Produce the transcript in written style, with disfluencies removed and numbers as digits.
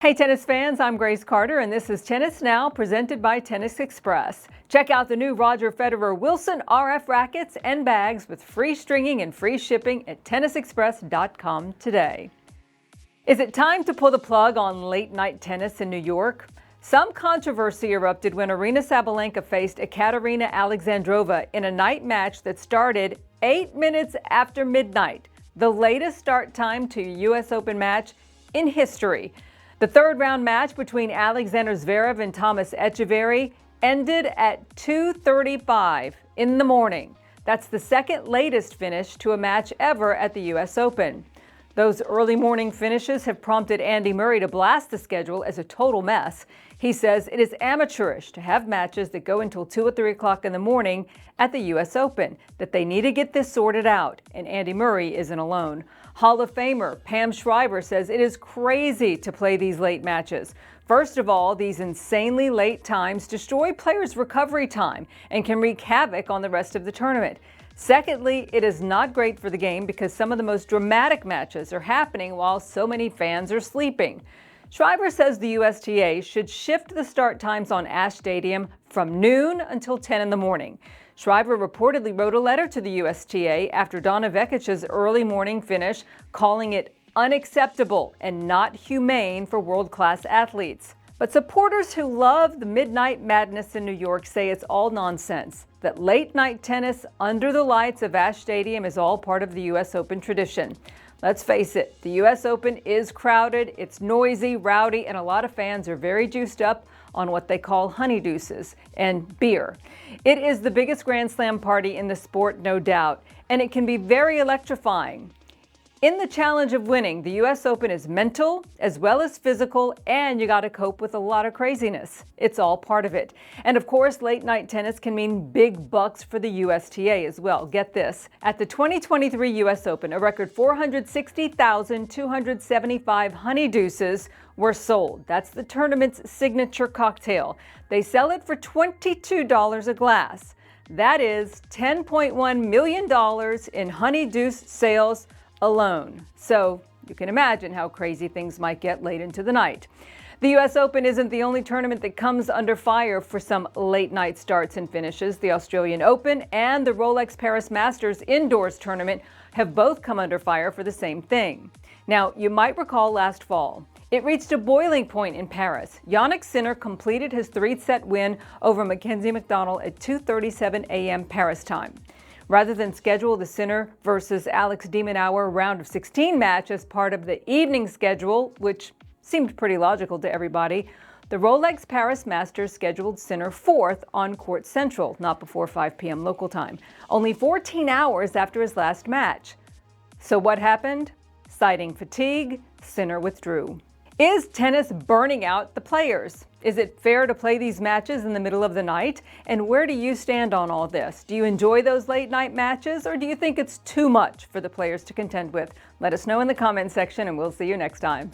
Hey tennis fans, I'm Grace Carter and this is Tennis Now presented by Tennis Express. Check out the new Roger Federer Wilson RF rackets and bags with free stringing and free shipping at tennisexpress.com today. Is it time to pull the plug on late night tennis in New York? Some controversy erupted when Aryna Sabalenka faced Ekaterina Alexandrova in a night match that started 8 minutes after midnight, the latest start time to a U.S. Open match in history. The third round match between Alexander Zverev and Thomas Echeverry ended at 2:35 in the morning. That's the second latest finish to a match ever at the U.S. Open. Those early morning finishes have prompted Andy Murray to blast the schedule as a total mess. He says it is amateurish to have matches that go until 2 or 3 o'clock in the morning at the U.S. Open, that they need to get this sorted out, and Andy Murray isn't alone. Hall of Famer Pam Shriver says it is crazy to play these late matches. First of all, these insanely late times destroy players' recovery time and can wreak havoc on the rest of the tournament. Secondly, it is not great for the game because some of the most dramatic matches are happening while so many fans are sleeping. Shriver says the USTA should shift the start times on Ash Stadium from noon until 10 in the morning. Shriver reportedly wrote a letter to the USTA after Donna Vekic's early morning finish, calling it unacceptable and not humane for world-class athletes. But supporters who love the midnight madness in New York say it's all nonsense, that late-night tennis under the lights of Ash Stadium is all part of the U.S. Open tradition. Let's face it, the U.S. Open is crowded, it's noisy, rowdy, and a lot of fans are very juiced up on what they call honey deuces and beer. It is the biggest Grand Slam party in the sport, no doubt, and it can be very electrifying. In the challenge of winning, the U.S. Open is mental as well as physical, and you got to cope with a lot of craziness. It's all part of it. And of course, late night tennis can mean big bucks for the USTA as well. Get this. At the 2023 U.S. Open, a record 460,275 honey deuces were sold. That's the tournament's signature cocktail. They sell it for $22 a glass. That is $10.1 million in honey deuce sales alone. So you can imagine how crazy things might get late into the night. The U.S. Open isn't the only tournament that comes under fire for some late night starts and finishes. The Australian Open and the Rolex Paris Masters indoors tournament have both come under fire for the same thing. Now, you might recall last fall, it reached a boiling point in Paris. Jannik Sinner completed his 3-set win over Mackenzie McDonald at 2:37 a.m. Paris time. Rather than schedule the Sinner versus Alex de Minaur round of 16 match as part of the evening schedule, which seemed pretty logical to everybody, the Rolex Paris Masters scheduled Sinner fourth on Court Central, not before 5 p.m. local time, only 14 hours after his last match. So what happened? Citing fatigue, Sinner withdrew. Is tennis burning out the players? Is it fair to play these matches in the middle of the night? And where do you stand on all this? Do you enjoy those late night matches, or do you think it's too much for the players to contend with? Let us know in the comments section and we'll see you next time.